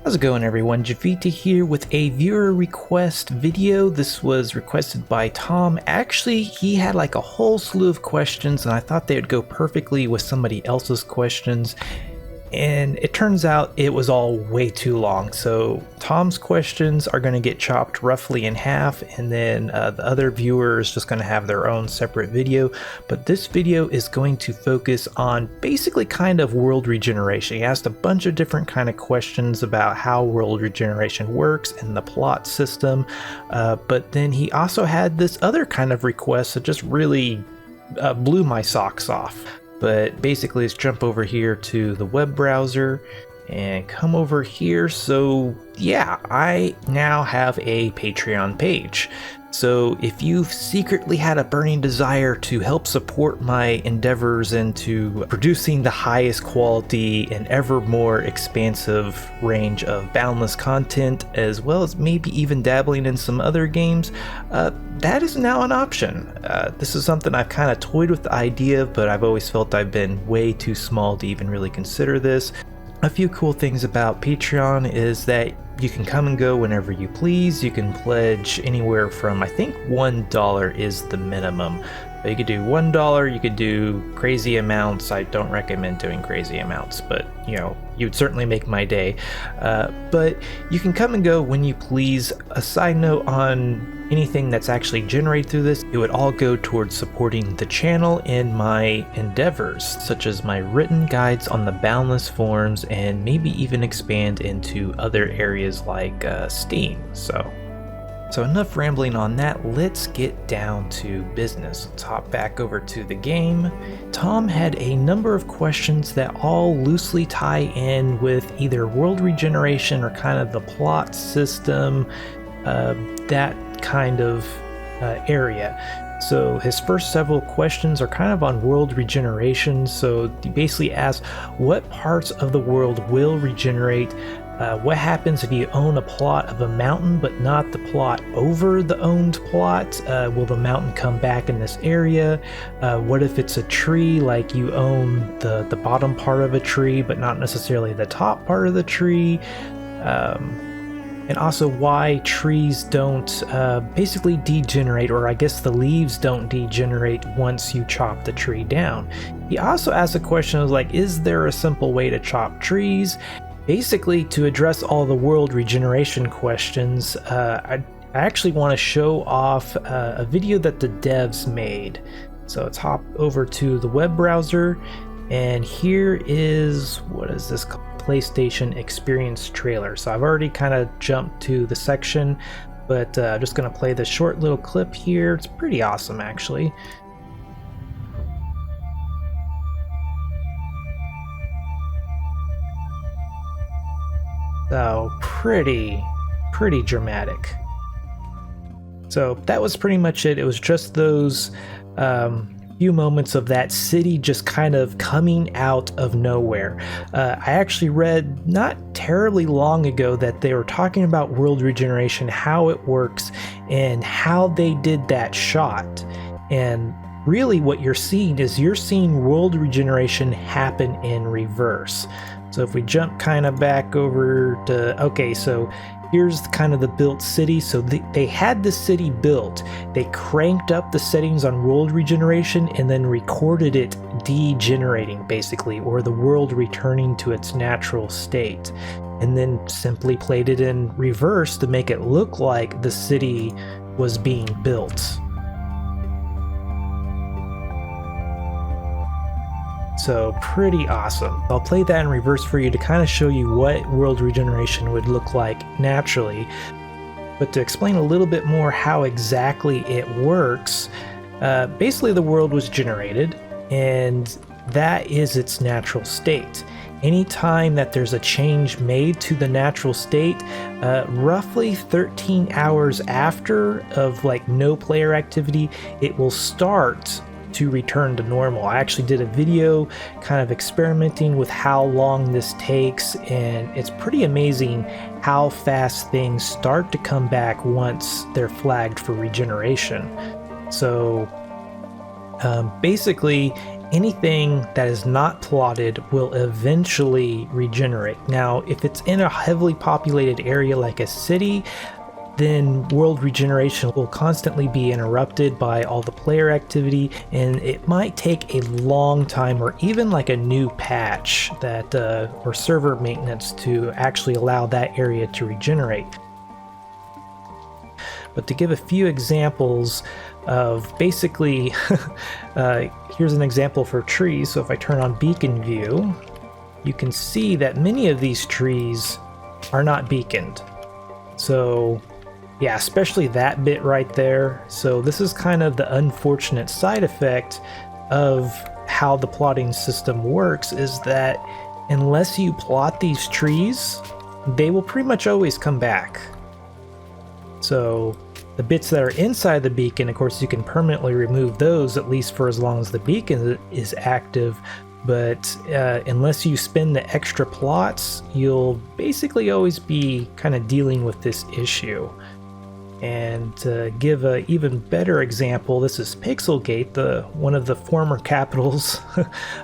How's it going, everyone? Javita here with a viewer request video. This was requested by Tom. Actually, he had like a whole slew of questions and I thought they would go perfectly with somebody else's questions. And it turns out it was all way too long. So Tom's questions are going to get chopped roughly in half, and then the other viewer is just going to have their own separate video. But this video is going to focus on basically kind of world regeneration. He asked a bunch of different kind of questions about how world regeneration works and the plot system. But then he also had this other kind of request that just really blew my socks off. But basically, let's jump over here to the web browser and come over here. So yeah, I now have a Patreon page. So if you've secretly had a burning desire to help support my endeavors into producing the highest quality and ever more expansive range of Boundless content, as well as maybe even dabbling in some other games, that is now an option. This is something I've kind of toyed with the idea of, but I've always felt I've been way too small to even really consider this. A few cool things about Patreon is that you can come and go whenever you please. You can pledge anywhere from, I think $1 is the minimum. But you could do $1, you could do crazy amounts. I don't recommend doing crazy amounts, but you know, you'd certainly make my day. But you can come and go when you please. A side note on anything that's actually generated through this, it would all go towards supporting the channel and my endeavors, such as my written guides on the Boundless forums, and maybe even expand into other areas like Steam. So enough rambling on that, let's get down to business. Let's hop back over to the game. Tom had a number of questions that all loosely tie in with either world regeneration or kind of the plot system, that kind of area. So his first several questions are kind of on world regeneration. So he basically asks, what parts of the world will regenerate? What happens if you own a plot of a mountain but not the plot over the owned plot? Will the mountain come back in this area? What if it's a tree, like you own the bottom part of a tree but not necessarily the top part of the tree? And also why trees don't basically degenerate, or I guess the leaves don't degenerate once you chop the tree down. He also asked a question of like, is there a simple way to chop trees? Basically, to address all the world regeneration questions, I actually want to show off a video that the devs made. So let's hop over to the web browser, and here is, what is this called? PlayStation Experience trailer. So I've already kind of jumped to the section, but I'm just going to play this short little clip here. It's pretty awesome, actually. So pretty dramatic. So that was pretty much it. It was just those few moments of that city just kind of coming out of nowhere. I actually read not terribly long ago that they were talking about world regeneration, how it works, and how they did that shot. And really what you're seeing is you're seeing world regeneration happen in reverse. So if we jump kind of back over to, okay, so here's kind of the built city. So they had the city built. They cranked up the settings on world regeneration and then recorded it degenerating, basically, or the world returning to its natural state. And then simply played it in reverse to make it look like the city was being built. So pretty awesome. I'll play that in reverse for you to kind of show you what world regeneration would look like naturally. But to explain a little bit more how exactly it works, basically the world was generated and that is its natural state. Anytime that there's a change made to the natural state, roughly 13 hours after of like no player activity, it will start to return to normal. I actually did a video kind of experimenting with how long this takes, and it's pretty amazing how fast things start to come back once they're flagged for regeneration. So basically anything that is not plotted will eventually regenerate. Now, if it's in a heavily populated area like a city, then world regeneration will constantly be interrupted by all the player activity, and it might take a long time or even like a new patch that or server maintenance to actually allow that area to regenerate. But to give a few examples of basically, here's an example for trees. So if I turn on beacon view, you can see that many of these trees are not beaconed. So yeah, especially that bit right there. So this is kind of the unfortunate side effect of how the plotting system works, is that unless you plot these trees, they will pretty much always come back. So the bits that are inside the beacon, of course, you can permanently remove those, at least for as long as the beacon is active. But unless you spend the extra plots, you'll basically always be kind of dealing with this issue. And to give an even better example, this is Pixelgate, one of the former capitals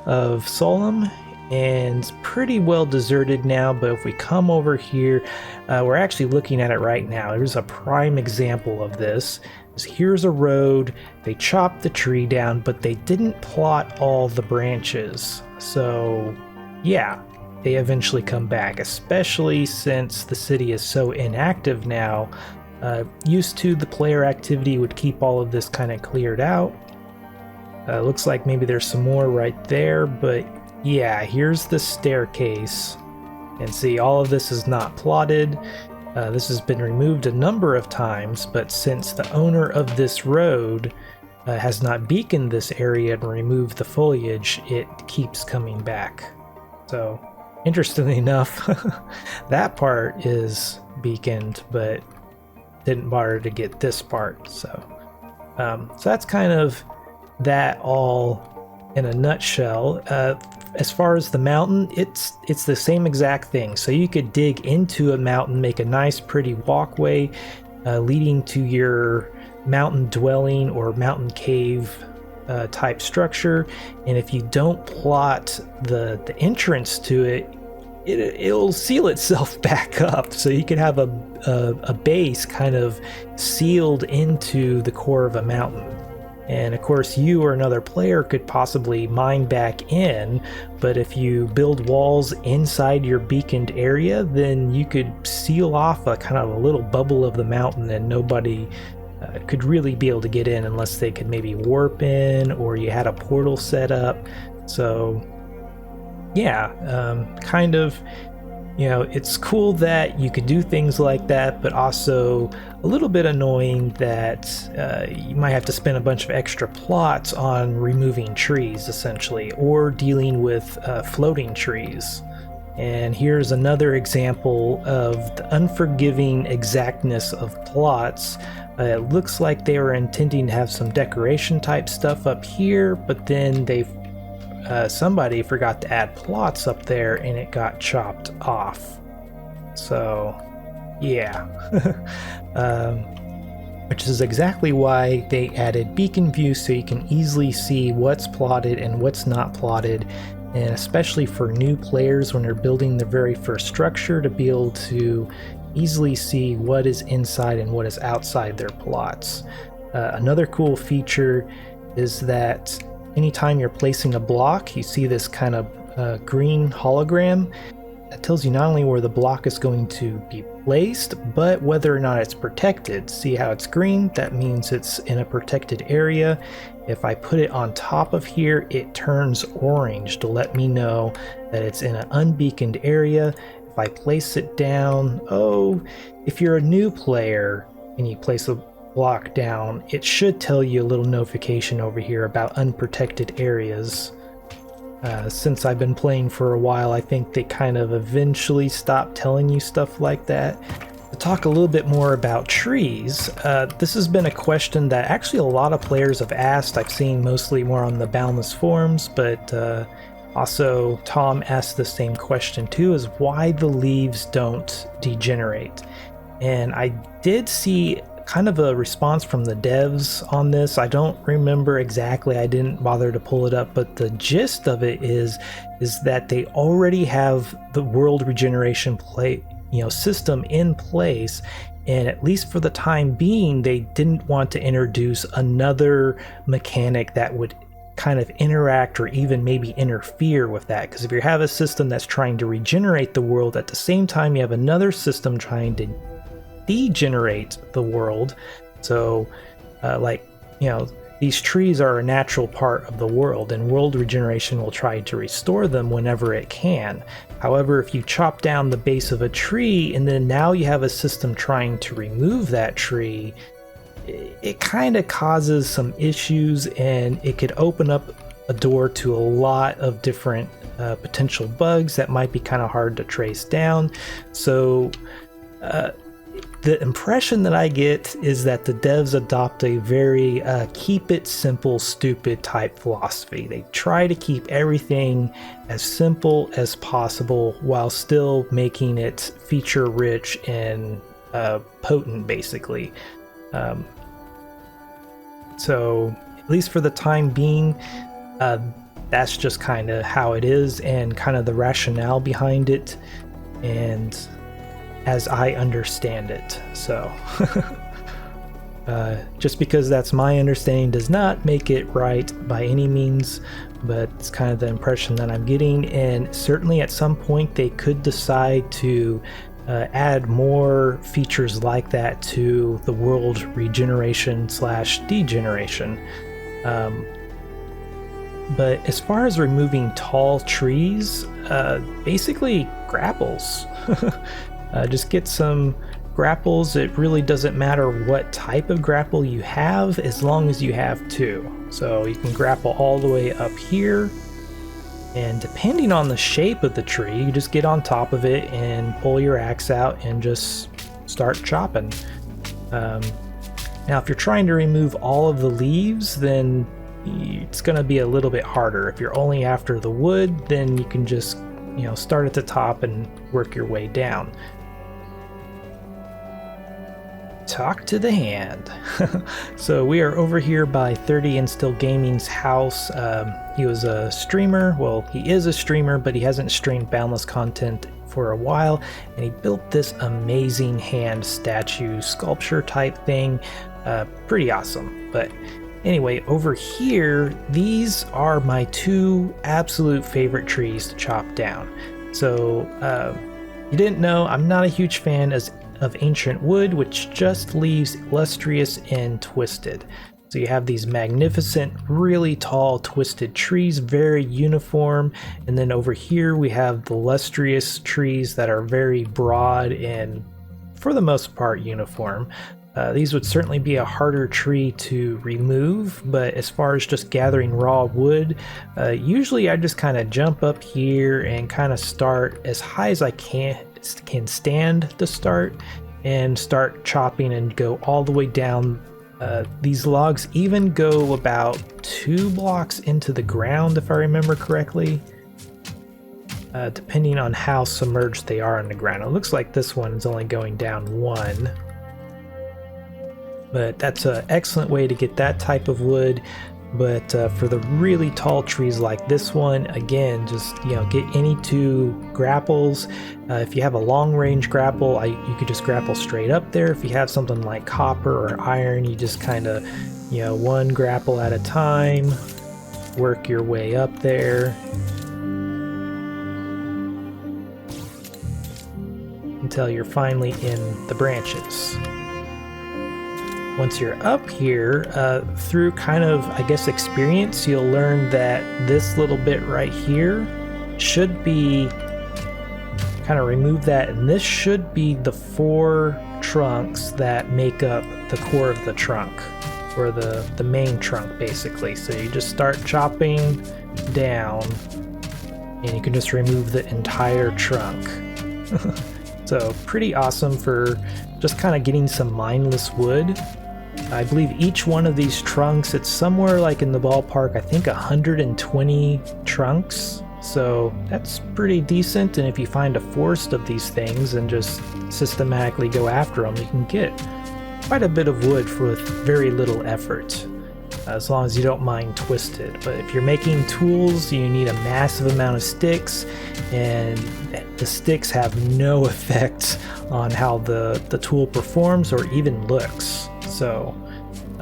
of Solum, and pretty well deserted now. But if we come over here, we're actually looking at it right now. Here's a prime example of this. Here's a road, they chopped the tree down, but they didn't plot all the branches. So yeah, they eventually come back, especially since the city is so inactive now. Used to, the player activity would keep all of this kind of cleared out. Looks like maybe there's some more right there, but yeah, here's the staircase. And see, all of this is not plotted. This has been removed a number of times, but since the owner of this road has not beaconed this area and removed the foliage, it keeps coming back. So, interestingly enough, that part is beaconed, but didn't bother to get this part. So that's kind of that all in a nutshell. As far as the mountain, it's the same exact thing. So you could dig into a mountain, make a nice pretty walkway leading to your mountain dwelling or mountain cave type structure, and if you don't plot the entrance to it, it'll seal itself back up. So you could have a base kind of sealed into the core of a mountain. And of course, you or another player could possibly mine back in, but if you build walls inside your beaconed area, then you could seal off a kind of a little bubble of the mountain, and nobody could really be able to get in unless they could maybe warp in, or you had a portal set up. So yeah, kind of, it's cool that you could do things like that, but also a little bit annoying that you might have to spend a bunch of extra plots on removing trees, essentially, or dealing with floating trees. And here's another example of the unforgiving exactness of plots. It looks like they were intending to have some decoration type stuff up here, but then somebody forgot to add plots up there and it got chopped off. So yeah, which is exactly why they added beacon view, so you can easily see what's plotted and what's not plotted, and especially for new players when they're building their very first structure, to be able to easily see what is inside and what is outside their plots. Another cool feature is that anytime you're placing a block, you see this kind of green hologram that tells you not only where the block is going to be placed, but whether or not it's protected. See how it's green? That means it's in a protected area. If I put it on top of here, it turns orange to let me know that it's in an unbeaconed area. If I place it down, if you're a new player and you place a block down, it should tell you a little notification over here about unprotected areas. Since I've been playing for a while, I think they kind of eventually stopped telling you stuff like that. To talk a little bit more about trees, this has been a question that actually a lot of players have asked. I've seen mostly more on the Boundless forums, but also Tom asked the same question too, is why the leaves don't degenerate. And I did see kind of a response from the devs on this. I don't remember exactly, I didn't bother to pull it up, but the gist of it is that they already have the world regeneration system in place, and at least for the time being, they didn't want to introduce another mechanic that would kind of interact or even maybe interfere with that. Because if you have a system that's trying to regenerate the world, at the same time you have another system trying to degenerate the world, so these trees are a natural part of the world, and world regeneration will try to restore them whenever it can. However, if you chop down the base of a tree and then now you have a system trying to remove that tree, it kind of causes some issues, and it could open up a door to a lot of different potential bugs that might be kind of hard to trace down. So the impression that I get is that the devs adopt a very keep it simple, stupid type philosophy. They try to keep everything as simple as possible while still making it feature rich and potent, basically. So at least for the time being, that's just kind of how it is, and kind of the rationale behind it, and as I understand it. So just because that's my understanding does not make it right by any means, but it's kind of the impression that I'm getting. And certainly at some point they could decide to add more features like that to the world regeneration / degeneration. But as far as removing tall trees, basically grapples. Just get some grapples. It really doesn't matter what type of grapple you have, as long as you have two. So you can grapple all the way up here, and depending on the shape of the tree, you just get on top of it and pull your axe out and just start chopping. Now if you're trying to remove all of the leaves, then it's going to be a little bit harder. If you're only after the wood, then you can just start at the top and work your way down. Talk to the hand. So we are over here by 30 and Still Gaming's house. He was a streamer. Well, he is a streamer, but he hasn't streamed Boundless content for a while, and he built this amazing hand statue sculpture type thing. Pretty awesome. But anyway, over here, these are my two absolute favorite trees to chop down. So you didn't know, I'm not a huge fan of ancient wood, which just leaves lustrous and twisted. So you have these magnificent, really tall, twisted trees, very uniform. And then over here we have the lustrous trees that are very broad and, for the most part, uniform. These would certainly be a harder tree to remove, but as far as just gathering raw wood, usually I just kind of jump up here and kind of start as high as I can stand to start, and start chopping and go all the way down. These logs even go about 2 blocks into the ground, if I remember correctly, depending on how submerged they are in the ground. It looks like this one is only going down 1. But that's an excellent way to get that type of wood. But for the really tall trees like this one, again, just get any 2 grapples. If you have a long range grapple, you could just grapple straight up there. If you have something like copper or iron, you just kind of 1 grapple at a time, work your way up there until you're finally in the branches. Once you're up here, through kind of, I guess, experience, you'll learn that this little bit right here should be, kind of remove that, and this should be the 4 trunks that make up the core of the trunk, or the main trunk, basically. So you just start chopping down, and you can just remove the entire trunk. So pretty awesome for just kind of getting some mindless wood. I believe each one of these trunks, it's somewhere like in the ballpark, I think 120 trunks. So that's pretty decent, and if you find a forest of these things and just systematically go after them, you can get quite a bit of wood with very little effort, as long as you don't mind twisted. But if you're making tools, you need a massive amount of sticks, and the sticks have no effect on how the tool performs or even looks. So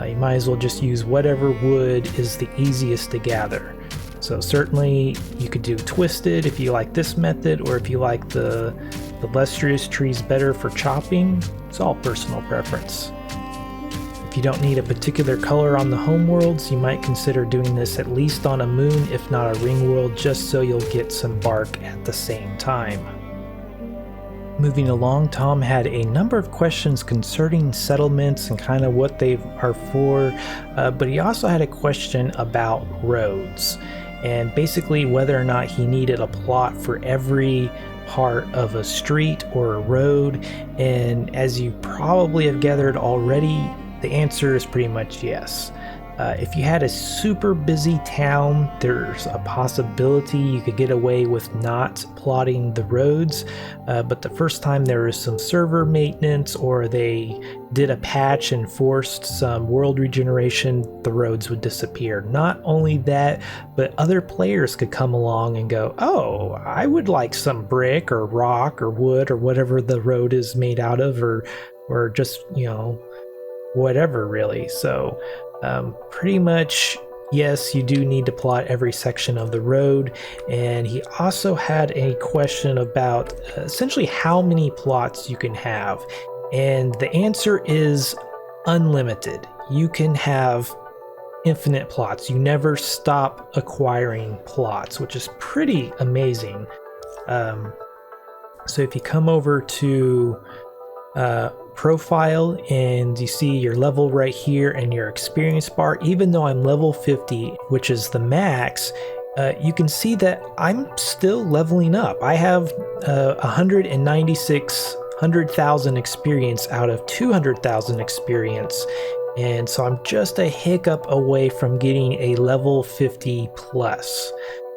you might as well just use whatever wood is the easiest to gather. So certainly you could do twisted if you like this method, or if you like the lustrous trees better for chopping. It's all personal preference. If you don't need a particular color on the home worlds, you might consider doing this at least on a moon, if not a ring world, just so you'll get some bark at the same time. Moving along, Tom had a number of questions concerning settlements and kind of what they are for, but he also had a question about roads, and basically whether or not he needed a plot for every part of a street or a road. And as you probably have gathered already, the answer is pretty much yes. If you had a super busy town, there's a possibility you could get away with not plotting the roads, but the first time there was some server maintenance or they did a patch and forced some world regeneration, the roads would disappear. Not only that, but other players could come along and go, oh, I would like some brick or rock or wood or whatever the road is made out of, or just, you know, whatever really. So pretty much yes, you do need to plot every section of the road. And he also had a question about essentially how many plots you can have, and the answer is unlimited. You can have infinite plots. You never stop acquiring plots, which is pretty amazing. So if you come over to profile and you see your level right here and your experience bar, even though I'm level 50, which is the max, you can see that I'm still leveling up. I have 196,000 experience out of 200,000 experience, and so I'm just a hiccup away from getting a level 50 plus.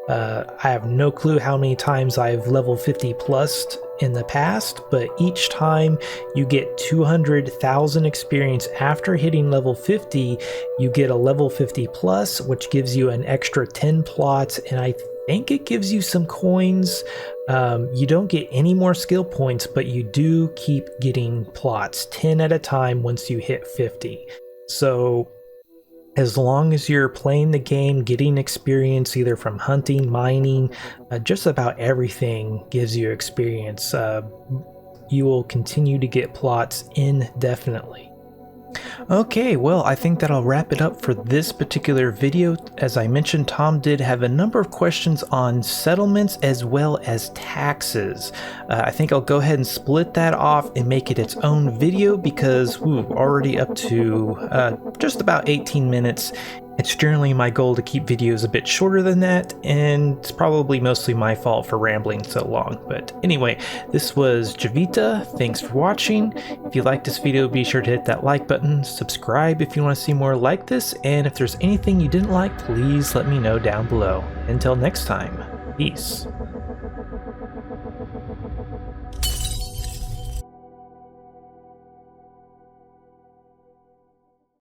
I have no clue how many times I've level 50 plus in the past, but each time you get 200,000 experience after hitting level 50, you get a level 50 plus, which gives you an extra 10 plots, and I think it gives you some coins. You don't get any more skill points, but you do keep getting plots 10 at a time once you hit 50. So as long as you're playing the game, getting experience either from hunting, mining, just about everything gives you experience. You will continue to get plots indefinitely. Okay, well, I think that'll wrap it up for this particular video. As I mentioned, Tom did have a number of questions on settlements as well as taxes. I think I'll go ahead and split that off and make it its own video because we're already up to just about 18 minutes. It's generally my goal to keep videos a bit shorter than that, and it's probably mostly my fault for rambling so long. But anyway, this was Javita. Thanks for watching. If you liked this video, be sure to hit that like button, subscribe if you want to see more like this, and if there's anything you didn't like, please let me know down below. Until next time, peace.